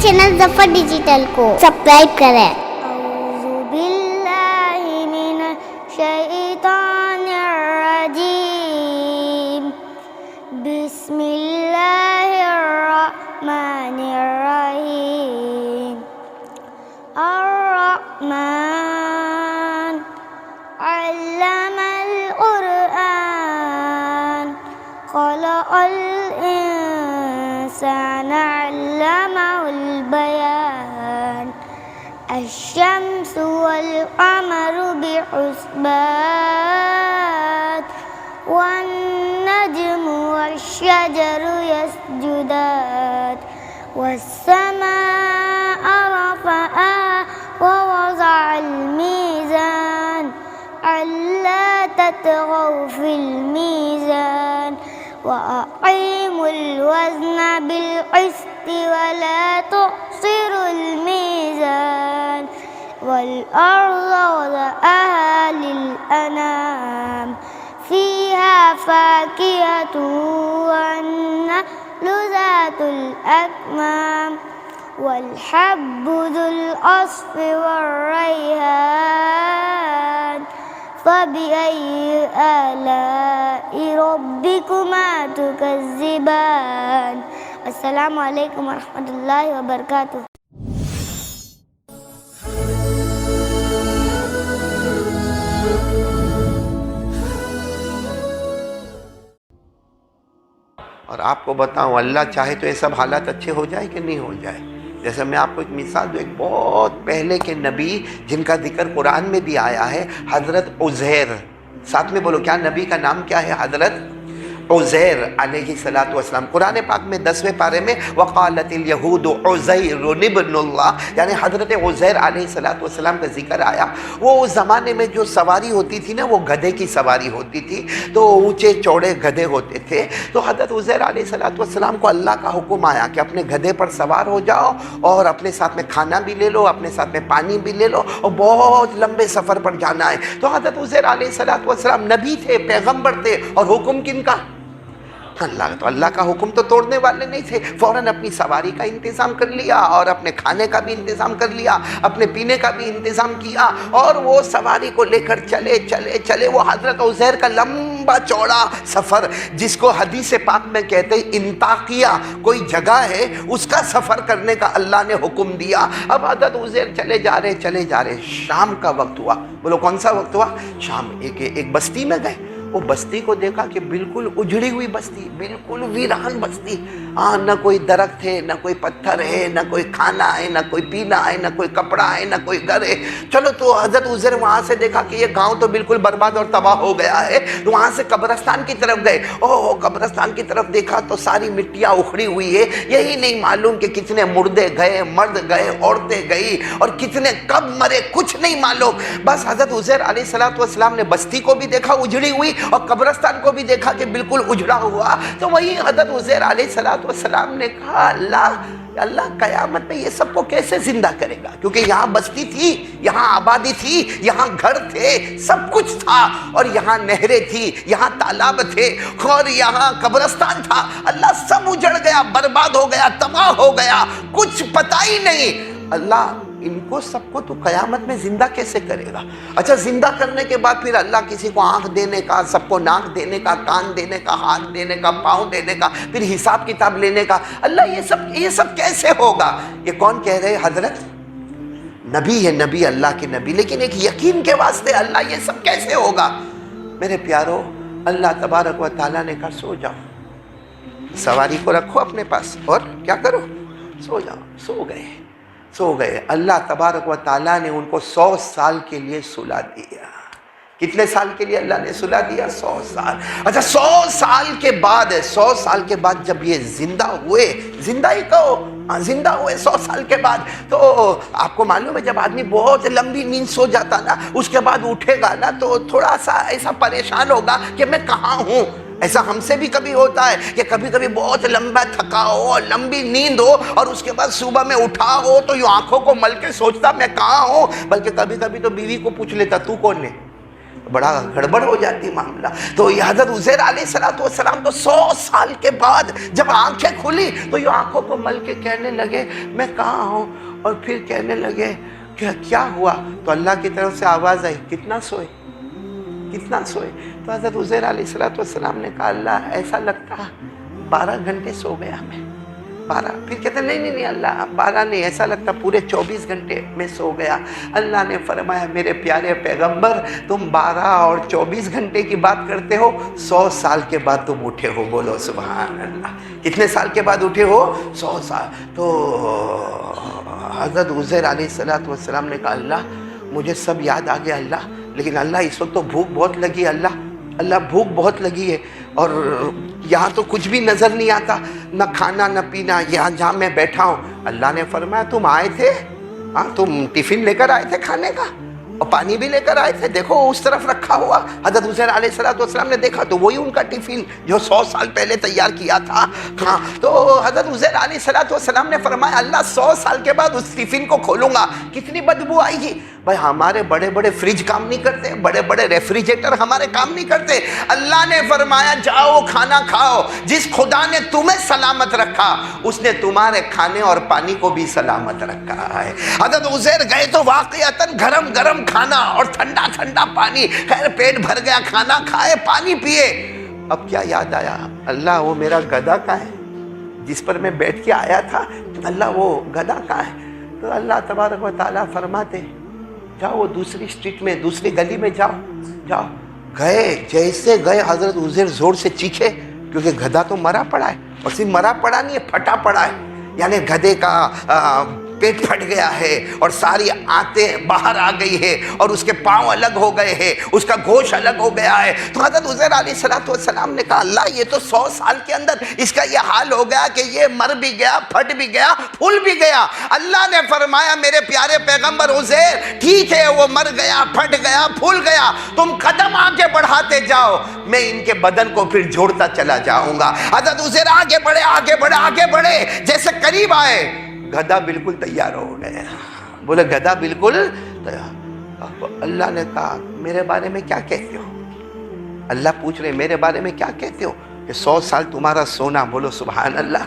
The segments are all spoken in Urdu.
چینل ظفر ڈیجیٹل کو سبسکرائب کریں۔ اعوذ باللہ من الشیطان الرجیم، بسم اللہ الرحمن الرحیم۔ الرحمن علم القرآن، خلق الإنسان علمه البيان، الشمس والقمر بحسبان، والنجم والشجر يسجدان، والسماء رفعها ووضع الميزان، ألا تطغوا في الميزان، وأقيموا الوزن بالقسط ولا تخسروا الميزان، والأرض وضعها للأنام، فيها فاكهة والنخل ذات الأكمام، والحب ذو العصف والريحان، فبأي آلاء ربكما تكذبان۔ السلام علیکم ورحمۃ اللہ وبرکاتہ۔ اور آپ کو بتاؤں، اللہ چاہے تو یہ سب حالات اچھے ہو جائے کہ نہیں ہو جائے۔ جیسے میں آپ کو ایک مثال دوں، ایک بہت پہلے کے نبی جن کا ذکر قرآن میں بھی آیا ہے، حضرت عزیر۔ ساتھ میں بولو، کیا نبی کا نام کیا ہے؟ حضرت عزیر علیہ السلام۔ قرآن پاک میں 10ویں پارے میں وقالت الیہود عزیر ابن اللہ، یعنی حضرت عزیر علیہ السلام کا ذکر آیا۔ وہ اس زمانے میں جو سواری ہوتی تھی نا، وہ گدھے کی سواری ہوتی تھی، تو اونچے چوڑے گدھے ہوتے تھے۔ تو حضرت عزیر علیہ السلام کو اللہ کا حکم آیا کہ اپنے گدھے پر سوار ہو جاؤ اور اپنے ساتھ میں کھانا بھی لے لو، اپنے ساتھ میں پانی بھی لے لو، اور بہت لمبے سفر پر جانا ہے۔ تو حضرت عزیر علیہ السلام نبی تھے، پیغمبر تھے، اور حکم کن کا؟ اللہ۔ تو اللہ کا حکم تو توڑنے والے نہیں تھے، فوراً اپنی سواری کا انتظام کر لیا، اور اپنے کھانے کا بھی انتظام کر لیا، اپنے پینے کا بھی انتظام کیا، اور وہ سواری کو لے کر چلے وہ حضرت عزیر کا لمبا چوڑا سفر، جس کو حدیث پاک میں کہتے ہیں انطاکیہ، کوئی جگہ ہے، اس کا سفر کرنے کا اللہ نے حکم دیا۔ اب حضرت عزیر چلے جا رہے، شام کا وقت ہوا۔ بولو کون سا وقت ہوا؟ شام۔ ایک بستی میں گئے، وہ بستی کو دیکھا کہ بالکل اجڑی ہوئی بستی، بالکل ویران بستی، نہ کوئی درخت ہے، نہ کوئی پتھر ہے، نہ کوئی کھانا ہے، نہ کوئی پینا ہے، نہ کوئی کپڑا ہے، نہ کوئی گھر ہے۔ چلو، تو حضرت عزیر وہاں سے دیکھا کہ یہ گاؤں تو بالکل برباد اور تباہ ہو گیا ہے، تو وہاں سے قبرستان کی طرف گئے۔ قبرستان کی طرف دیکھا تو ساری مٹیاں اکھڑی ہوئی ہے، یہی نہیں معلوم کہ کتنے مردے گئے، مرد گئے، عورتیں گئی، اور کتنے کب مرے، کچھ نہیں معلوم۔ بس حضرت عزیر علیہ السلام نے بستی کو بھی دیکھا اجڑی ہوئی، اور قبرستان کو بھی دیکھا کہ بالکل اجڑا ہوا۔ تو وہی حضرت عزیر علیہ السلام نے کہا، اللہ قیامت میں یہ سب کو کیسے زندہ کرے گا؟ کیونکہ یہاں بستی تھی، یہاں آبادی تھی، یہاں گھر تھے، سب کچھ تھا، اور یہاں نہریں تھی، یہاں تالاب تھے، اور یہاں قبرستان تھا۔ اللہ سب اجڑ گیا، برباد ہو گیا، تباہ ہو گیا، کچھ پتہ ہی نہیں۔ اللہ ان کو سب کو تو قیامت میں زندہ کیسے کرے گا؟ اچھا، زندہ کرنے کے بعد پھر اللہ کسی کو آنکھ دینے کا، سب کو ناک دینے کا، کان دینے کا، ہاتھ دینے کا، پاؤں دینے کا، پھر حساب کتاب لینے کا، اللہ یہ سب کیسے ہوگا؟ یہ کون کہہ رہے؟ حضرت نبی ہے، نبی، اللہ کے نبی، لیکن ایک یقین کے واسطے اللہ یہ سب کیسے ہوگا؟ میرے پیارو، اللہ تبارک و تعالیٰ نے کہا سو جاؤ، سواری کو رکھو اپنے پاس، اور کیا کرو؟ سو جاؤ۔ سو گئے۔ اللہ تبارک و تعالیٰ نے ان کو 100 سال کے لیے سلا دیا۔ کتنے سال کے لیے اللہ نے سلا دیا؟ 100 سال۔ اچھا، 100 سال کے بعد جب یہ زندہ ہوئے، زندہ ہی کہو، زندہ ہوئے 100 سال کے بعد، تو آپ کو معلوم ہے جب آدمی بہت لمبی نیند سو جاتا نا، اس کے بعد اٹھے گا نا، تو تھوڑا سا ایسا پریشان ہوگا کہ میں کہاں ہوں۔ ایسا ہم سے بھی کبھی ہوتا ہے کہ کبھی بہت لمبا تھکا ہو، لمبی نیند ہو، اور اس کے بعد صبح میں اٹھا ہو تو یوں آنکھوں کو مل کے سوچتا میں کہاں ہوں، بلکہ کبھی تو بیوی کو پوچھ لیتا تو کون ہے، بڑا گڑبڑ ہو جاتی معاملہ. تو یہ حضرت عزیر علیہ السلام تو 100 سال کے بعد جب آنکھیں کھلی تو یہ آنکھوں کو مل کے کہنے لگے میں کہاں ہوں, اور پھر کہنے لگے کہ کیا ہوا؟ تو اللہ کی طرف سے آواز آئی کتنا سوئے, کتنا سوئے؟ تو حضرت عزیر علیہ السلام نے کہا اللہ ایسا لگتا 12 گھنٹے سو گیا میں, 12. پھر کہتے نہیں اللہ 12 نہیں, ایسا لگتا پورے 24 گھنٹے میں سو گیا. اللہ نے فرمایا میرے پیارے پیغمبر تم 12 اور 24 گھنٹے کی بات کرتے ہو, 100 سال کے بعد تم اٹھے ہو. بولو سبحان اللہ. کتنے سال کے بعد اٹھے ہو؟ 100 سال. تو حضرت عزیر علیہ السلام نے کہا اللہ مجھے سب یاد آ گیا اللہ, لیکن اللہ اس وقت تو بھوک بہت لگی اللہ بھوک بہت لگی ہے, اور یہاں تو کچھ بھی نظر نہیں آتا, نہ کھانا نہ پینا, یہاں جہاں میں بیٹھا ہوں. اللہ نے فرمایا تم آئے تھے, ہاں تم ٹفن لے کر آئے تھے کھانے کا, اور پانی بھی لے کر آئے تھے, دیکھو اس طرف رکھا ہوا. حضرت عزیر علیہ السلام نے دیکھا تو وہی ان کا ٹفن جو 100 سال پہلے تیار کیا تھا. ہاں تو حضرت عزیر علیہ السلام نے فرمایا اللہ 100 سال کے بعد اس ٹفن کو کھولوں گا کتنی بدبو آئے گی. بھائی ہمارے بڑے بڑے فریج کام نہیں کرتے, بڑے بڑے ریفریجریٹر ہمارے کام نہیں کرتے. اللہ نے فرمایا جاؤ کھانا کھاؤ, جس خدا نے تمہیں سلامت رکھا اس نے تمہارے کھانے اور پانی کو بھی سلامت رکھا ہے. حضرت عزیر گئے تو واقعتاً گرم گرم کھانا اور ٹھنڈا ٹھنڈا پانی, خیر پیٹ بھر گیا, کھانا کھائے پانی پیے. اب کیا یاد آیا اللہ وہ میرا گدھا کہاں ہے جس پر میں بیٹھ کے آیا تھا, اللہ وہ گدھا کہاں ہے؟ تو اللہ تبارک و تعالیٰ فرماتے جاؤ وہ دوسری اسٹریٹ میں دوسری گلی میں جاؤ. گئے, جیسے گئے حضرت عزیر زور سے چیخے کیونکہ گدھا تو مرا پڑا ہے, اور صرف مرا پڑا نہیں ہے پھٹا پڑا ہے, یعنی گدھے کا پیٹ پھٹ گیا ہے اور ساری آنتیں باہر آ گئی ہے اور اس کے پاؤں الگ ہو گئے ہیں, اس کا گوشت الگ ہو گیا ہے. تو حضرت عزیر علیہ السلام نے کہا اللہ یہ تو 100 سال کے اندر اس کا یہ حال ہو گیا کہ یہ مر بھی گیا, پھٹ بھی گیا, پھول بھی گیا. اللہ نے فرمایا میرے پیارے پیغمبر عزیر ٹھیک ہے وہ مر گیا, پھٹ گیا, پھول گیا, تم قدم آگے بڑھاتے جاؤ, میں ان کے بدن کو پھر جوڑتا چلا جاؤں گا. حضرت عزیر آگے بڑھے, جیسے قریب آئے گدھا بالکل تیار ہو گیا. بولے گدھا بالکل تیار. اللہ نے کہا میرے بارے میں کیا کہتے ہو؟ اللہ پوچھ رہے میرے بارے میں کیا کہتے ہو کہ 100 سال تمہارا سونا, بولو سبحان اللہ,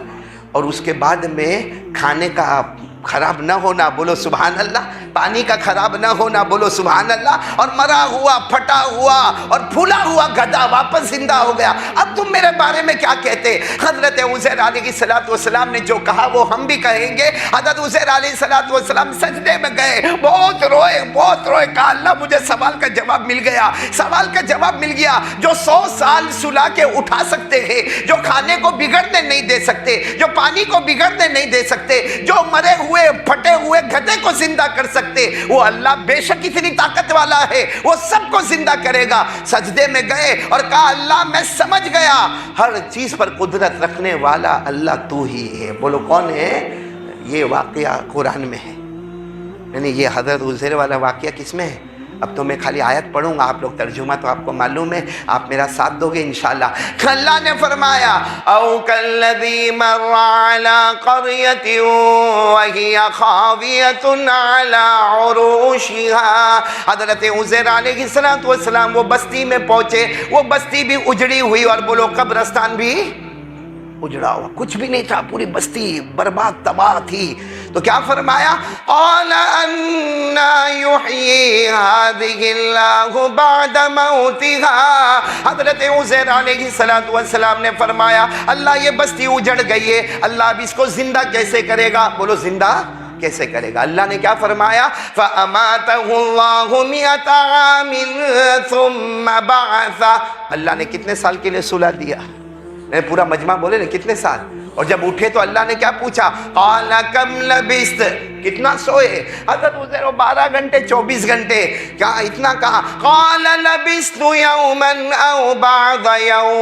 اور اس کے بعد میں کھانے کا خراب نہ ہونا, بولو سبحان اللہ, پانی کا خراب نہ ہونا, بولو سبحان اللہ, اور مرا ہوا, پھٹا ہوا اور پھولا ہوا گدھا واپس زندہ ہو گیا. اب تم میرے بارے میں کیا کہتے؟ حضرت عزیر علیہ السلام نے جو کہا وہ ہم بھی کہیں گے. حضرت عزیر علیہ السلام سجدے میں گئے, بہت روئے, کہا اللہ مجھے سوال کا جواب مل گیا. جو 100 سال سلا کے اٹھا سکتے ہیں, جو کھانے کو بگڑنے نہیں دے سکتے, جو پانی کو بگڑنے نہیں دے سکتے, جو مرے ہوئے پھٹے ہوئے گدھے کو زندہ کر سکتے, وہ اللہ بے شک اتنی طاقت والا ہے, وہ سب کو زندہ کرے گا. سجدے میں گئے اور کہا اللہ میں سمجھ گیا ہر چیز پر قدرت رکھنے والا اللہ تو ہی ہے. بولو کون ہے؟ یہ واقعہ قرآن میں ہے, یعنی یہ حضرت عزیر والا واقعہ کس میں ہے؟ اب تو میں خالی آیت پڑھوں گا, آپ لوگ ترجمہ تو آپ کو معلوم ہے, آپ میرا ساتھ دو گے انشاءاللہ. اللہ نے فرمایا او کالذی مر علی قریۃ وہی خاویۃ علی عروشها. حضرت عزیر علیہ السلام وہ بستی میں پہنچے, وہ بستی بھی اجڑی ہوئی, اور بولو قبرستان بھی اجڑا ہوا, کچھ بھی نہیں تھا, پوری بستی برباد تباہ تھی. تو کیا فرمایا قال انا یحیی هذه اللہ بعد موتها. حضرت عزیر علیہ السلام نے فرمایا اللہ یہ بستی اجڑ گئی ہے, اللہ اب اس کو زندہ کیسے کرے گا؟ بولو زندہ کیسے کرے گا؟ اللہ نے کیا فرمایا فَأَمَاتَهُ اللَّهُ مِئَةَ عَامٍ ثُمَّ بَعَثَ. اللہ نے کتنے سال کے لیے سلا دیا؟ پورا مجمع بولے نا کتنے سال. اور جب اٹھے تو اللہ نے کیا پوچھا قَالَ كَمْ لَبِثْتَ, کتنا سوئے؟ حضرت عزیر 12 گھنٹے 24 گھنٹے, کیا اتنا کہا؟ قَالَ لَبِثْتُ يَوْمًا أَوْ بَعْضَ يَوْمٍ.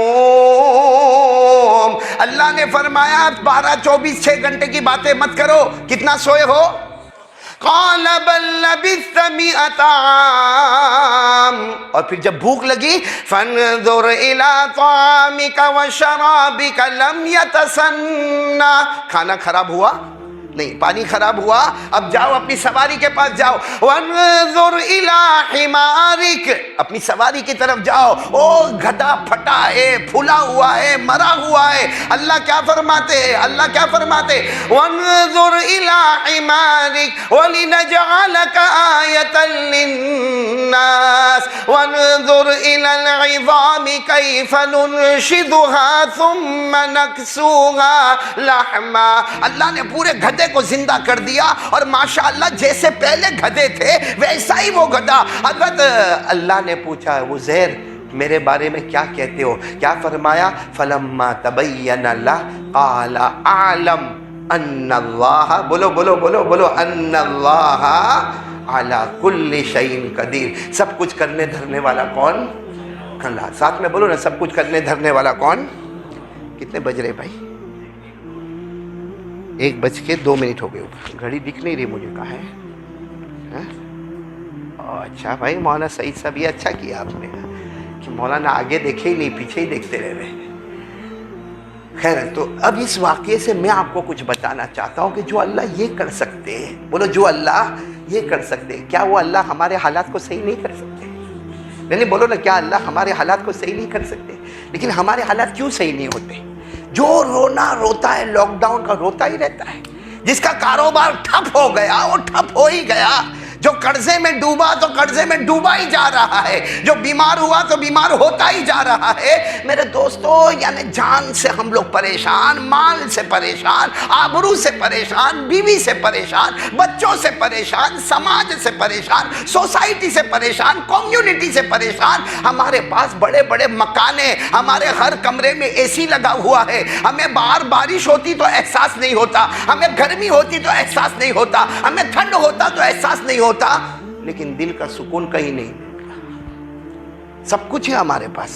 اللہ نے فرمایا 12 24 6 گھنٹے کی باتیں مت کرو, کتنا سوئے ہو؟ قال بل لبثت 100 عام. اور پھر جب بھوک لگی فانظر الى طعامك وشرابك لم يتسنى. کھانا خراب ہوا, نہیں، پانی خراب ہوا، اب جاؤ اپنی سواری کے پاس جاؤ، وانظر الی حمارک، اپنی سواری کی طرف جاؤ، او گدھا پھٹا ہے، پھولا ہوا ہے، مرا ہوا ہے۔ اللہ کیا فرماتے ہیں؟ اللہ کیا فرماتے؟ وانظر الی حمارک ولنجعلک آیۃ للناس وانظر الی العظام کیف ننشدها ثم نکسوها لحما۔ اللہ نے پورے گدھے کو زندہ کر دیا، اور ماشاءاللہ جیسے پہلے گدھے تھے ویسا ہی وہ گدھا۔ حضرت اللہ نے پوچھا عزیر میرے بارے میں کیا کہتے ہو؟ کیا فرمایا؟ فلما تبین له قال اعلم ان اللہ، بولو بولو بولو بولو، ان اللہ علی کل شیء قدیر، سب کچھ کرنے دھرنے والا کون؟ اللہ۔ ساتھ میں بولو نا، سب کچھ کرنے دھرنے والا کون؟ کتنے بج رہے بھائی؟ 1:02 ہو گئے، گھڑی دکھ نہیں رہی مجھے، کہاں ہے؟ اچھا بھائی، مولانا سعید صاحب یہ اچھا کیا آپ نے کہ مولانا آگے دیکھے ہی نہیں، پیچھے ہی دیکھتے رہے۔ خیر، تو اب اس واقعے سے میں آپ کو کچھ بتانا چاہتا ہوں کہ جو اللہ یہ کر سکتے ہیں، بولو جو اللہ یہ کر سکتے ہیں، کیا وہ اللہ ہمارے حالات کو صحیح نہیں کر سکتے؟ نہیں بولو نا، کیا اللہ ہمارے حالات کو صحیح نہیں کر سکتے؟ لیکن ہمارے حالات کیوں صحیح نہیں ہوتے؟ جو رونا روتا ہے لاک ڈاؤن کا روتا ہی رہتا ہے، جس کا کاروبار ٹھپ ہو گیا وہ ٹھپ ہو ہی گیا، جو قرضے میں ڈوبا تو قرضے میں ڈوبا ہی جا رہا ہے، جو بیمار ہوا تو بیمار ہوتا ہی جا رہا ہے۔ میرے دوستو، یعنی جان سے ہم لوگ پریشان، مال سے پریشان، آبرو سے پریشان، بیوی سے پریشان، بچوں سے پریشان، سماج سے پریشان، سوسائٹی سے پریشان، کمیونٹی سے پریشان۔ ہمارے پاس بڑے بڑے مکان ہیں، ہمارے ہر کمرے میں اے سی لگا ہوا ہے، ہمیں باہر بارش ہوتی تو احساس نہیں ہوتا، ہمیں گرمی ہوتی تو احساس نہیں ہوتا، ہمیں ٹھنڈ ہوتا تو احساس نہیں ہوتا، لیکن دل کا سکون کہیں نہیں ملتا۔ سب کچھ ہے ہمارے پاس،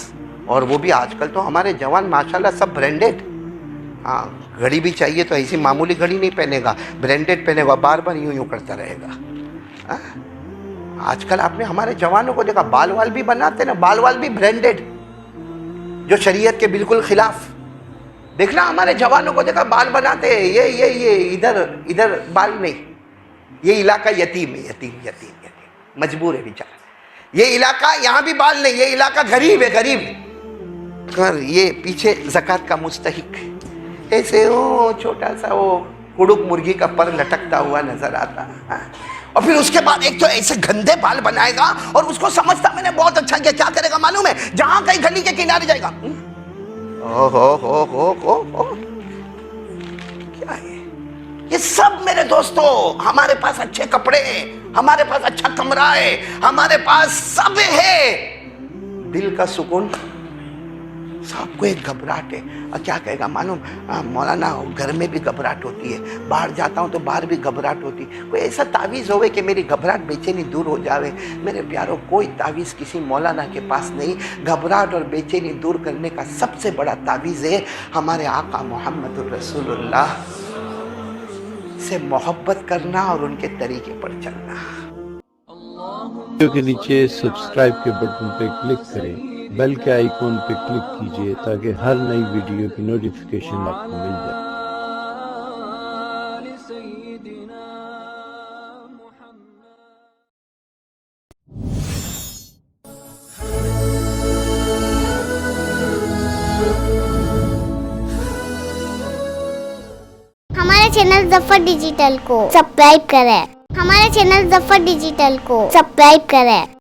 اور وہ بھی آج کل تو ہمارے جوان ماشاءاللہ سب برینڈڈ۔ ہاں، گھڑی بھی چاہیے تو ایسی معمولی گھڑی نہیں پہنے گا، برینڈڈ پہنے گا، بار بار یوں کرتا رہے گا۔ آج کل آپ نے ہمارے جوانوں کو دیکھا، بال وال بھی بناتے نا، بال وال بھی برینڈڈ، جو شریعت کے بالکل خلاف۔ دیکھنا ہمارے جوانوں کو دیکھا، بال بناتے ہیں، یہ ادھر بال نہیں، یہ علاقہ یتیم ہے، یتیم مجبور ہے بیچارہ، یہ علاقہ یہاں بھی بال نہیں، یہ علاقہ غریب ہے، غریب کر، یہ پیچھے زکوٰۃ کا مستحق، ایسے وہ چھوٹا سا وہ کڑک مرغی کا پر لٹکتا ہوا نظر آتا۔ اور پھر اس کے بعد ایک تو ایسے گندے بال بنائے گا، اور اس کو سمجھتا میں نے بہت اچھا کیا، کیا کرے گا معلوم ہے؟ جہاں کہیں گلی کے کنارے جائے گا، کیا ہے یہ سب؟ میرے دوستو، ہمارے پاس اچھے کپڑے ہیں، ہمارے پاس اچھا کمرہ ہے، ہمارے پاس سب ہے، دل کا سکون سب کو ایک گھبراہٹ ہے۔ اور کیا کہے گا معلوم؟ مولانا گھر میں بھی گھبراہٹ ہوتی ہے، باہر جاتا ہوں تو باہر بھی گھبراہٹ ہوتی ہے، کوئی ایسا تعویذ ہوئے کہ میری گھبراہٹ بے چینی دور ہو جاوے؟ میرے پیاروں، کوئی تعویذ کسی مولانا کے پاس نہیں۔ گھبراہٹ اور بے چینی دور کرنے کا سب سے بڑا تعویذ ہے ہمارے آقا محمد الرسول اللہ سے محبت کرنا اور ان کے طریقے پر چلنا۔ ویڈیو کے نیچے سبسکرائب کے بٹن پہ کلک کریں، بیل کے آئیکن پہ کلک کیجئے تاکہ ہر نئی ویڈیو کی نوٹیفیکیشن آپ کو مل جائے۔ ہمارے چینل ظفر ڈیجیٹل کو سبسکرائب کریں، ہمارے چینل ظفر ڈیجیٹل کو سبسکرائب کریں۔